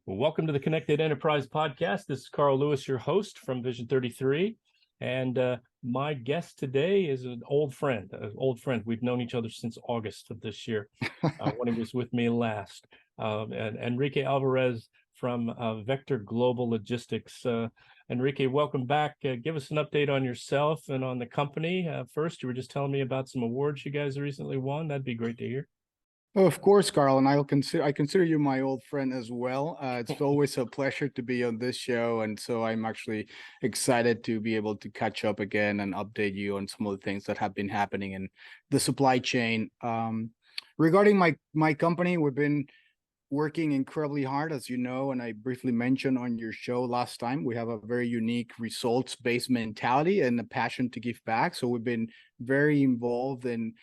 Well, welcome to the Connected Enterprise Podcast. This is Carl Lewis, your host from Vision33. And my guest today is an old friend. We've known each other since August of this year when he was with me last. And Enrique Alvarez from Vector Global Logistics. Enrique, welcome back. Give us an update on yourself and on the company. First, you were just telling me about some awards you guys recently won. That'd be great to hear. Oh, of course, Carl, and I consider you my old friend as well. It's always a pleasure to be on this show, and so I'm actually excited to be able to catch up again and update you on some of the things that have been happening in the supply chain. Regarding my company, we've been working incredibly hard, as you know, and I briefly mentioned on your show last time. We have a very unique results-based mentality and a passion to give back. So we've been very involved in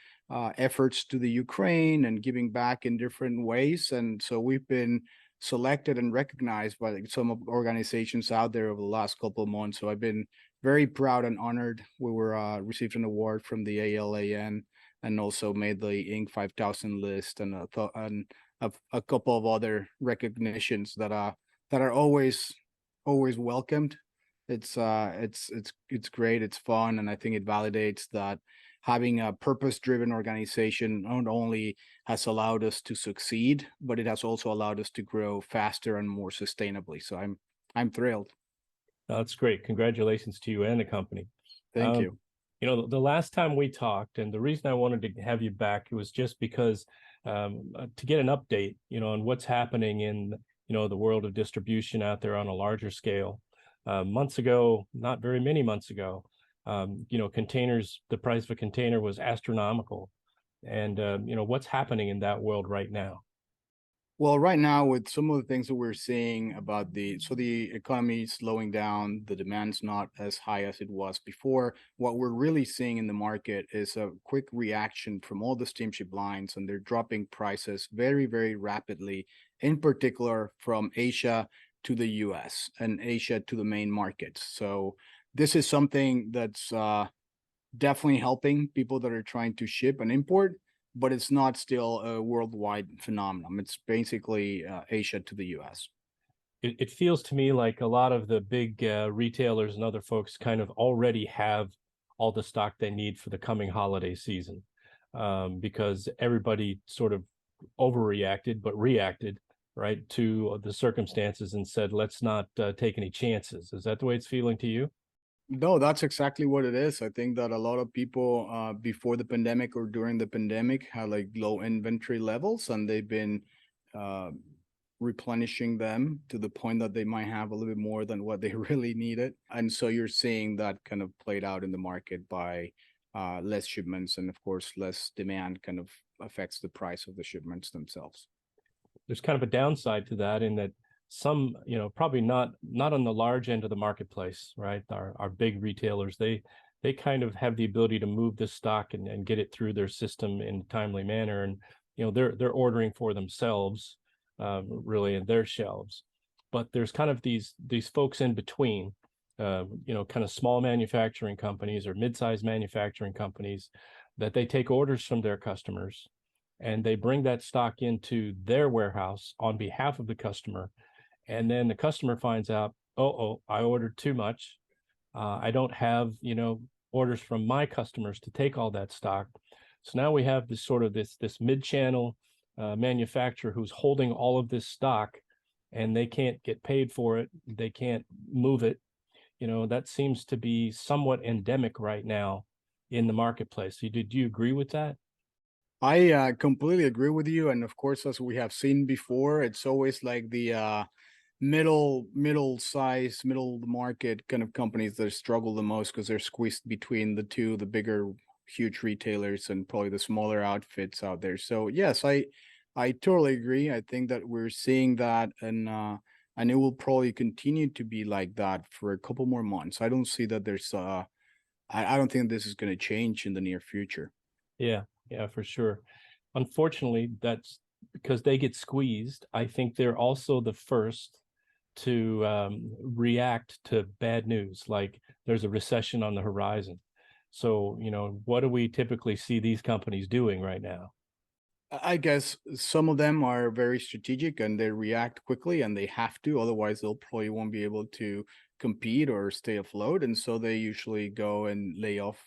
efforts to the Ukraine and giving back in different ways. And so we've been selected and recognized by some organizations out there over the last couple of months. So I've been very proud and honored. We were received an award from the ALAN and also made the Inc. 5000 list and a couple of other recognitions that are always welcomed. It's great. It's fun, and I think it validates that having a purpose-driven organization not only has allowed us to succeed, but it has also allowed us to grow faster and more sustainably. So I'm thrilled. That's great. Congratulations to you and the company. Thank you. You know, the last time we talked, and the reason I wanted to have you back was just because to get an update, on what's happening in, the world of distribution out there on a larger scale. Months ago, not very many months ago, containers, the price of a container was astronomical. And, what's happening in that world right now? Well, right now, with some of the things that we're seeing about the economy slowing down, the demand's not as high as it was before. What we're really seeing in the market is a quick reaction from all the steamship lines, and they're dropping prices very, very rapidly, in particular from Asia to the US and Asia to the main markets. So this is something that's definitely helping people that are trying to ship and import, but it's not still a worldwide phenomenon. It's basically Asia to the US. It feels to me like a lot of the big retailers and other folks kind of already have all the stock they need for the coming holiday season, because everybody sort of overreacted, but reacted right to the circumstances and said, let's not take any chances. Is that the way it's feeling to you? No, that's exactly what it is. I think that a lot of people before the pandemic or during the pandemic had like low inventory levels, and they've been replenishing them to the point that they might have a little bit more than what they really needed. And so you're seeing that kind of played out in the market by less shipments, and of course, less demand kind of affects the price of the shipments themselves. There's kind of a downside to that in that some, probably not on the large end of the marketplace, right? Our big retailers, they kind of have the ability to move this stock and get it through their system in a timely manner. And, they're ordering for themselves, really in their shelves. But there's kind of these folks in between, kind of small manufacturing companies or mid-sized manufacturing companies that they take orders from their customers and they bring that stock into their warehouse on behalf of the customer. And then the customer finds out, I ordered too much. I don't have, orders from my customers to take all that stock. So now we have this sort of this mid-channel manufacturer who's holding all of this stock, and they can't get paid for it. They can't move it. That seems to be somewhat endemic right now in the marketplace. Did you agree with that? I completely agree with you. And of course, as we have seen before, it's always like the middle size, middle of the market kind of companies that struggle the most because they're squeezed between the bigger, huge retailers and probably the smaller outfits out there. So yes, I totally agree. I think that we're seeing that, and it will probably continue to be like that for a couple more months. I don't see that there's I don't think this is going to change in the near future. Yeah, for sure. Unfortunately, that's because they get squeezed. I think they're also the first to react to bad news, like there's a recession on the horizon. So, what do we typically see these companies doing right now? I guess some of them are very strategic and they react quickly and they have to, otherwise they'll probably won't be able to compete or stay afloat. And so they usually go and lay off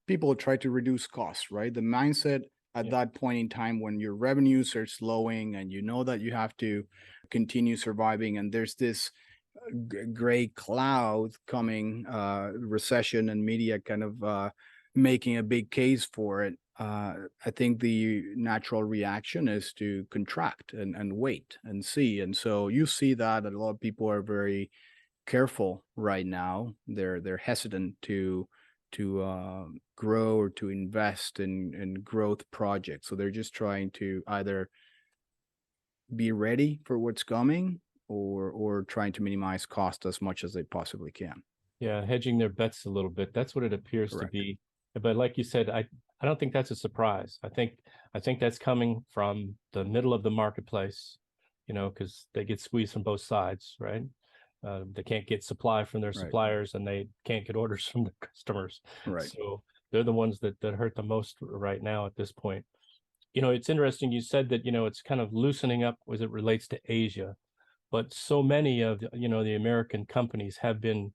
people, try to reduce costs, right? The mindset at Yeah. that point in time when your revenues are slowing and you know that you have to continue surviving and there's this gray cloud coming, recession and media kind of making a big case for it. I think the natural reaction is to contract and wait and see. And so you see that a lot of people are very careful right now. They're hesitant to grow or to invest in growth projects. So they're just trying to either be ready for what's coming or trying to minimize cost as much as they possibly can. Yeah, hedging their bets a little bit. That's what it appears to Correct. be. But like you said, I don't think that's a surprise. I think that's coming from the middle of the marketplace, because they get squeezed from both sides, right? They can't get supply from their Right. suppliers and they can't get orders from the customers. Right. So they're the ones that hurt the most right now at this point. It's interesting. You said that, it's kind of loosening up as it relates to Asia, but so many of the American companies have been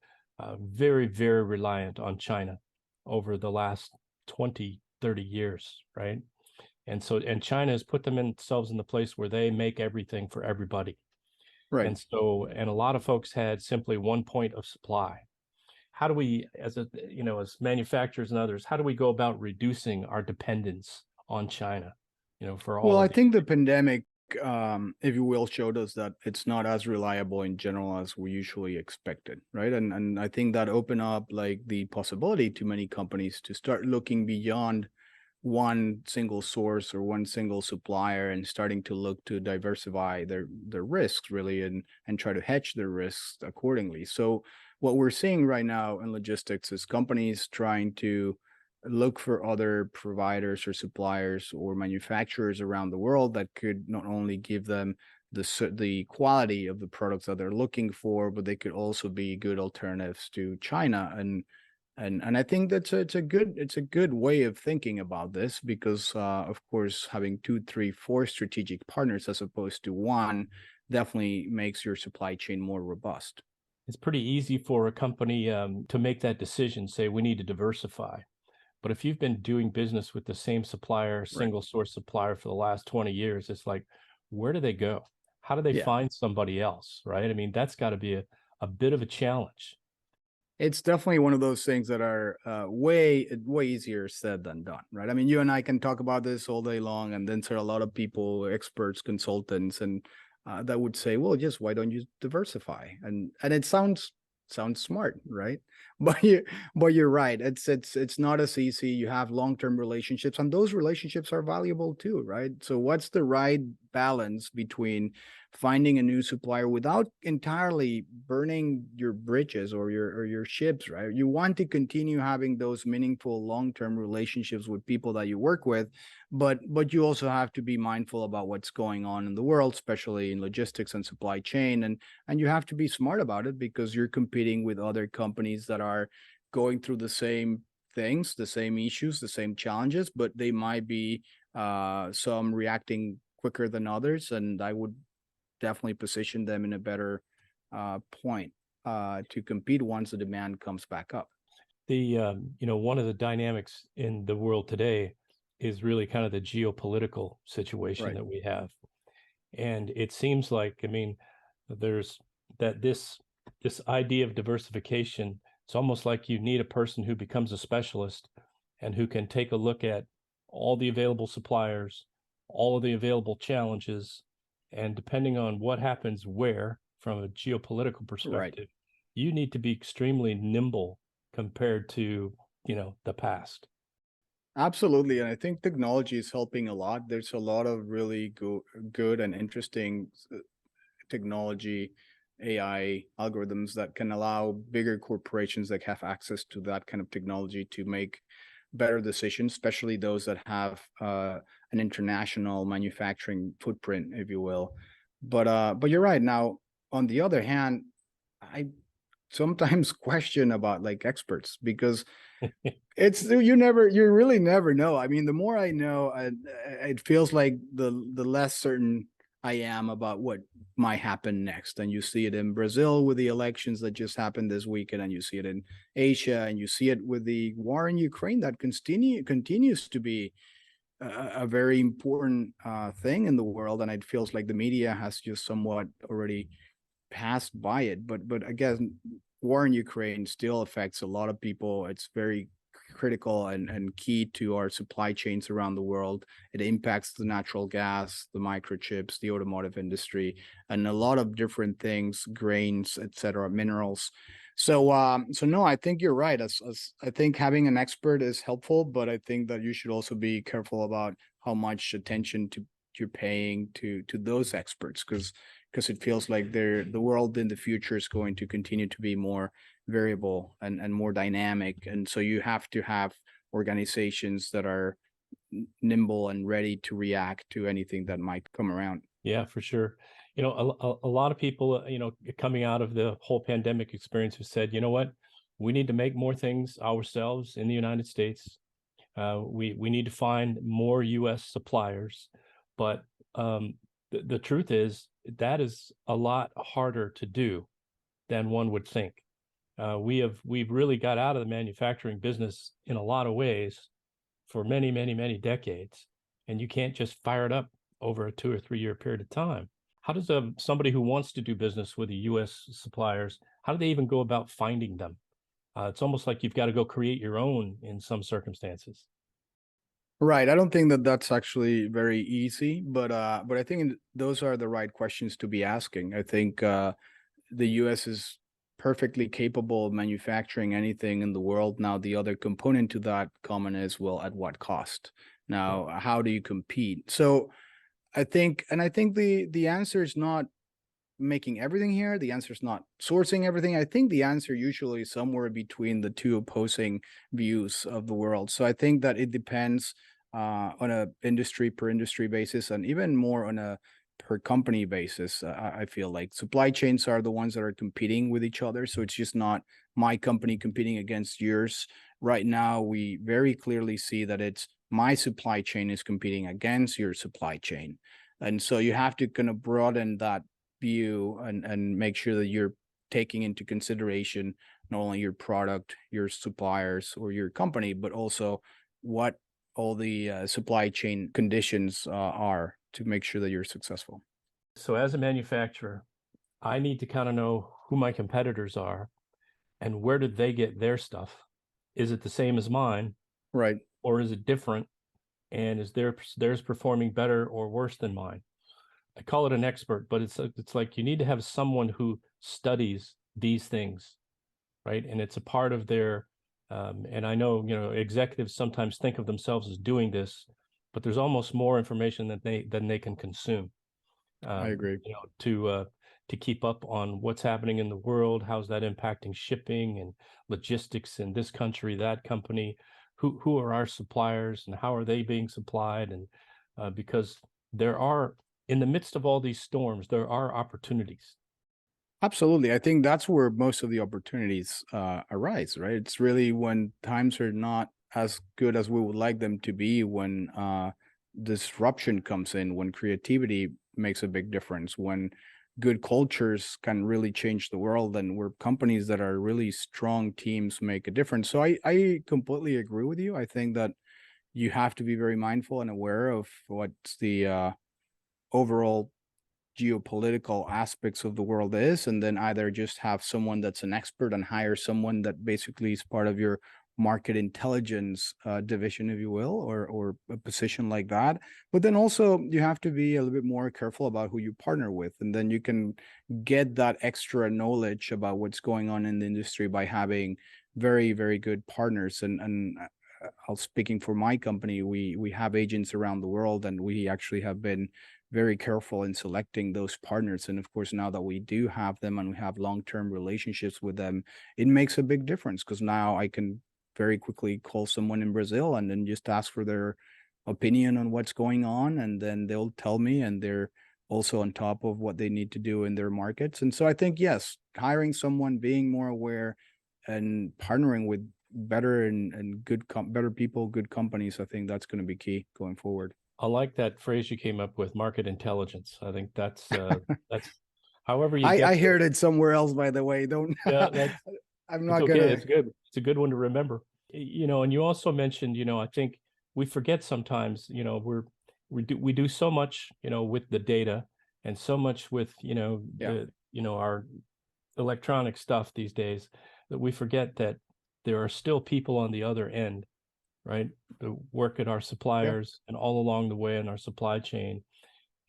very, very reliant on China over the last 20, 30 years, right? And China has put themselves in the place where they make everything for everybody. Right. And a lot of folks had simply one point of supply. How do we, as manufacturers and others, how do we go about reducing our dependence on China, for all Well, of I these? think the pandemic, if you will, showed us that it's not as reliable in general as we usually expected, right? And I think that opened up like the possibility to many companies to start looking beyond one single source or one single supplier and starting to look to diversify their risks really and try to hedge their risks accordingly. So what we're seeing right now in logistics is companies trying to look for other providers or suppliers or manufacturers around the world that could not only give them the quality of the products that they're looking for, but they could also be good alternatives to China. And I think it's a good way of thinking about this because of course having 2, 3, 4 strategic partners as opposed to one definitely makes your supply chain more robust. It's pretty easy for a company to make that decision, say we need to diversify. But if you've been doing business with the same supplier, Right. single source supplier for the last 20 years, it's like, where do they go? How do they Yeah. find somebody else, right? I mean, that's got to be a bit of a challenge. It's definitely one of those things that are way easier said than done, right? I mean, you and I can talk about this all day long, and then there are a lot of people, experts, consultants, and that would say, "Well, just why don't you diversify?" And it sounds smart, right? But you're right. It's not as easy. You have long-term relationships, and those relationships are valuable too, right? So what's the right balance between finding a new supplier without entirely burning your bridges or your ships, right? You want to continue having those meaningful long-term relationships with people that you work with, but you also have to be mindful about what's going on in the world, especially in logistics and supply chain, and you have to be smart about it because you're competing with other companies that are going through the same things, the same issues, the same challenges, but they might be some reacting quicker than others, and I would definitely position them in a better point to compete once the demand comes back up. One of the dynamics in the world today is really kind of the geopolitical situation Right. that we have. And it seems like, I mean, there's that this idea of diversification, it's almost like you need a person who becomes a specialist and who can take a look at all the available suppliers, all of the available challenges, and depending on what happens where from a geopolitical Right. perspective, you need to be extremely nimble compared to, the past. Absolutely. And I think technology is helping a lot. There's a lot of really good and interesting technology, AI algorithms that can allow bigger corporations that have access to that kind of technology to make better decisions, especially those that have an international manufacturing footprint, if you will. But you're right. Now, on the other hand, I sometimes question about like experts, because you really never know. I mean, the more I know, it feels like the less certain I am about what might happen next. And you see it in Brazil with the elections that just happened this weekend, and you see it in Asia, and you see it with the war in Ukraine that continues to be a very important thing in the world. And it feels like the media has just somewhat already passed by it. But again, war in Ukraine still affects a lot of people. It's very critical and key to our supply chains around the world. It impacts the natural gas, the microchips, the automotive industry, and a lot of different things, grains, etc., minerals. So no, I think you're right. As I think having an expert is helpful, but I think that you should also be careful about how much attention you're paying to those experts, because it feels like the world in the future is going to continue to be more variable and more dynamic. And so you have to have organizations that are nimble and ready to react to anything that might come around. Yeah, for sure. A lot of people, coming out of the whole pandemic experience have said, you know what, we need to make more things ourselves in the United States. We need to find more U.S. suppliers. But the truth is that is a lot harder to do than one would think. We've really got out of the manufacturing business in a lot of ways for many, many, many decades, and you can't just fire it up over a 2 or 3 year period of time. How does somebody who wants to do business with the U.S. suppliers, how do they even go about finding them? It's almost like you've got to go create your own in some circumstances. Right. I don't think that that's actually very easy, but I think those are the right questions to be asking. I think the U.S. is perfectly capable of manufacturing anything in the world. Now, the other component to that common is, well, at what cost? Now, how do you compete? So I think the answer is not making everything here. The answer is not sourcing everything. I think the answer usually is somewhere between the two opposing views of the world. So I think that it depends on a industry per industry basis, and even more on a per company basis. I feel like supply chains are the ones that are competing with each other. So it's just not my company competing against yours. Right now, we very clearly see that it's my supply chain is competing against your supply chain. And so you have to kind of broaden that view and make sure that you're taking into consideration not only your product, your suppliers, or your company, but also what all the supply chain conditions are to make sure that you're successful. So as a manufacturer, I need to kind of know who my competitors are and where did they get their stuff. Is it the same as mine? Right. Or is it different? And is theirs performing better or worse than mine? I call it an expert, but it's like you need to have someone who studies these things, right? And it's a part of their and I know, executives sometimes think of themselves as doing this, but there's almost more information that they can consume. I agree. To keep up on what's happening in the world, how's that impacting shipping and logistics in this country, that company, who are our suppliers and how are they being supplied? And because there are, in the midst of all these storms, there are opportunities. Absolutely. I think that's where most of the opportunities arise, right? It's really when times are not as good as we would like them to be, when disruption comes in, when creativity makes a big difference, when good cultures can really change the world, and where companies that are really strong teams make a difference. So I completely agree with you. I think that you have to be very mindful and aware of what's the overall geopolitical aspects of the world is, and then either just have someone that's an expert and hire someone that basically is part of your market intelligence division, if you will, or a position like that. But then also you have to be a little bit more careful about who you partner with, and then you can get that extra knowledge about what's going on in the industry by having very, very good partners. And I'll speaking for my company, we have agents around the world, and we actually have been very careful in selecting those partners. And of course, now that we do have them and we have long-term relationships with them, it makes a big difference, because now I can very quickly call someone in Brazil and then just ask for their opinion on what's going on, and then they'll tell me, and they're also on top of what they need to do in their markets. And so I think, yes, hiring someone, being more aware, and partnering with better and good better people, good companies, I think that's going to be key going forward. I like that phrase you came up with, market intelligence. I think that's however you I get there. heard it somewhere else, by the way. Don't Yeah, I'm it's not okay. gonna. It's good. It's a good one to remember. And you also mentioned, I think we forget sometimes, we do so much, with the data and so much with, Yeah. our electronic stuff these days that we forget that there are still people on the other end, right? That work at our Yeah. suppliers and all along the way in our supply chain.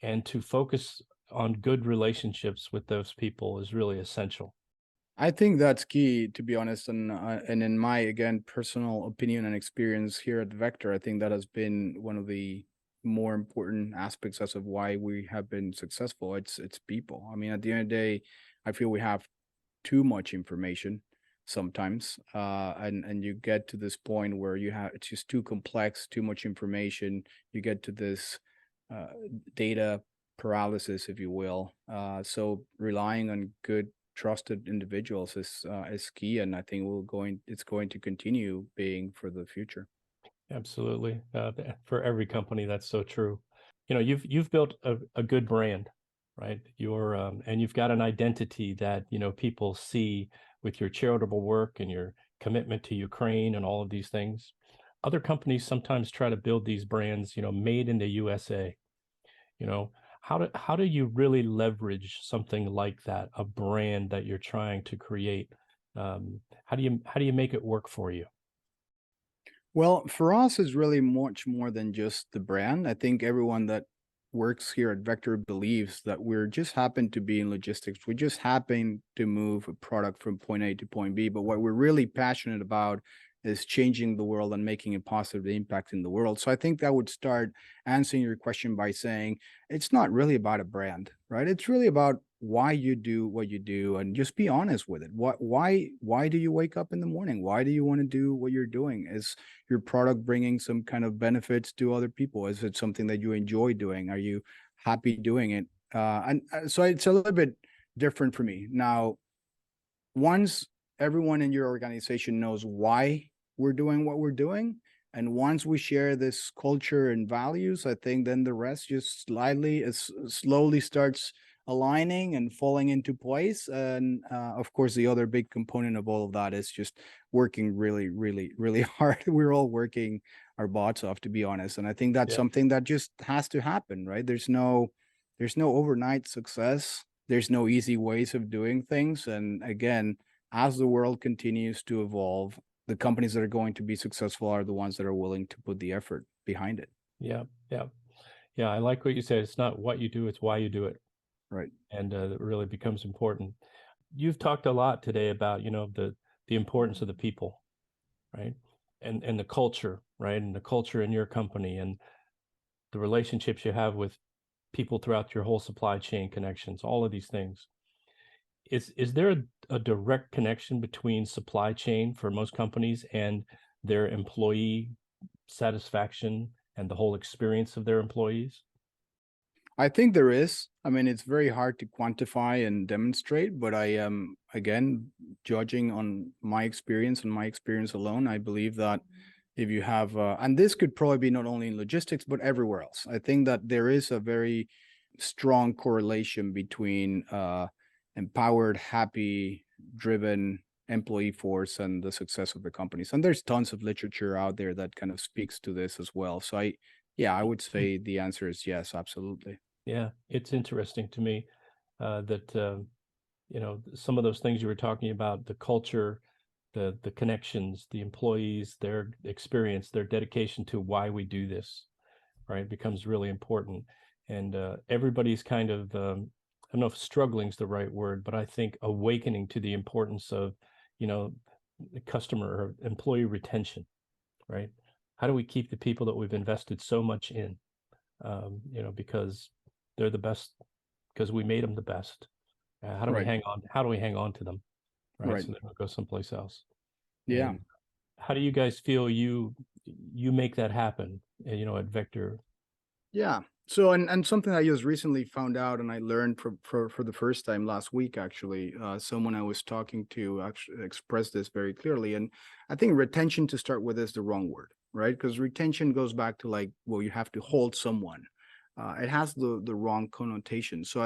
And to focus on good relationships with those people is really essential. I think that's key, to be honest, and in my, again, personal opinion and experience here at Vector, I think that has been one of the more important aspects as of why we have been successful. It's people. I mean, at the end of the day, I feel we have too much information sometimes, and you get to this point where it's just too complex, too much information. You get to this data paralysis, if you will. So relying on good trusted individuals is key, and I think it's going to continue being for the future. Absolutely. For every company, that's so true. You've built a good brand, right? And you've got an identity that, people see with your charitable work and your commitment to Ukraine and all of these things. Other companies sometimes try to build these brands, made in the USA. How do you really leverage something like that, a brand that you're trying to create? How do you make it work for you? Well, for us, it's really much more than just the brand. I think everyone that works here at Vector believes that we're just happen to be in logistics. We just happen to move a product from point A to point B. But what we're really passionate about is changing the world and making a positive impact in the world. So I think that would start answering your question by saying it's not really about a brand, right? It's really about why you do what you do, and just be honest with it. Why do you wake up in the morning? Why do you want to do what you're doing? Is your product bringing some kind of benefits to other people? Is it something that you enjoy doing? Are you happy doing it? So it's a little bit different for me. Now, once everyone in your organization knows why we're doing what we're doing, and once we share this culture and values, I think then the rest just slowly starts aligning and falling into place. And of course, the other big component of all of that is just working really, really, really hard. We're all working our butts off, to be honest. And I think that's Yeah. something that just has to happen, right? There's no overnight success. There's no easy ways of doing things. And again, as the world continues to evolve, the companies that are going to be successful are the ones that are willing to put the effort behind it. Yeah. Yeah. Yeah. I like what you said. It's not what you do, it's why you do it. Right. And it really becomes important. You've talked a lot today about, the importance of the people, right? And the culture, right? And the culture in your company and the relationships you have with people throughout your whole supply chain connections, all of these things. Is there a direct connection between supply chain for most companies and their employee satisfaction and the whole experience of their employees? I think there is. I mean, it's very hard to quantify and demonstrate, but I am, again, judging on my experience and my experience alone, I believe that if you have, and this could probably be not only in logistics, but everywhere else. I think that there is a very strong correlation between empowered, happy, driven employee force and the success of the companies. And there's tons of literature out there that kind of speaks to this as well. So I would say the answer is yes, absolutely. Yeah, it's interesting to me that some of those things you were talking about, the culture, the connections, the employees, their experience, their dedication to why we do this, right, becomes really important. And everybody's kind of I don't know if struggling is the right word, but I think awakening to the importance of, the customer or employee retention, right? How do we keep the people that we've invested so much in, because they're the best, because we made them the best. How do we Right. hang on? How do we hang on to them, right? Right. So they don't go someplace else. Yeah. And how do you guys feel you make that happen, at Vector? Yeah. So, and something I just recently found out, and I learned for the first time last week, actually, someone I was talking to actually expressed this very clearly. And I think retention to start with is the wrong word, right? Because retention goes back to like, well, you have to hold someone. It has the wrong connotation. So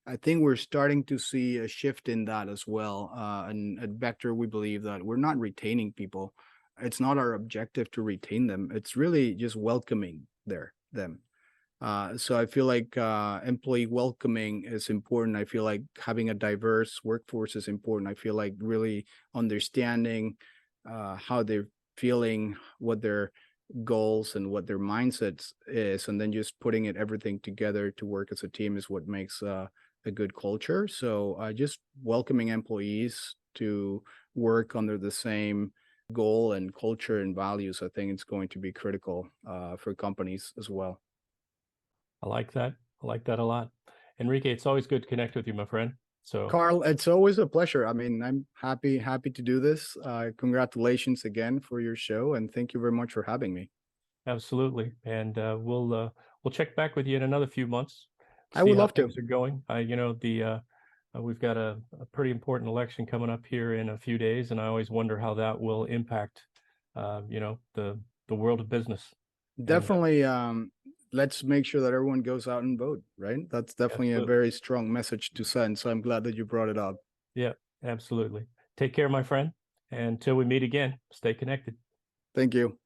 I think we're starting to see a shift in that as well. And at Vector, we believe that we're not retaining people. It's not our objective to retain them. It's really just welcoming them. So I feel like employee welcoming is important. I feel like having a diverse workforce is important. I feel like really understanding how they're feeling, what their goals and what their mindsets is, and then just putting everything together to work as a team is what makes a good culture. So just welcoming employees to work under the same goal and culture and values, I think it's going to be critical for companies as well. I like that. I like that a lot. Enrique, it's always good to connect with you, my friend. So, Carl, it's always a pleasure. I mean, I'm happy to do this. Congratulations again for your show, and thank you very much for having me. absolutely. And we'll check back with you in another few months, I see would how love to. things are going. We've got a pretty important election coming up here in a few days, and I always wonder how that will impact, the world of business. Definitely, let's make sure that everyone goes out and vote, right? That's definitely a Absolutely. very strong message to send. So I'm glad that you brought it up. Yeah, absolutely. Take care, my friend. And until we meet again, stay connected. Thank you.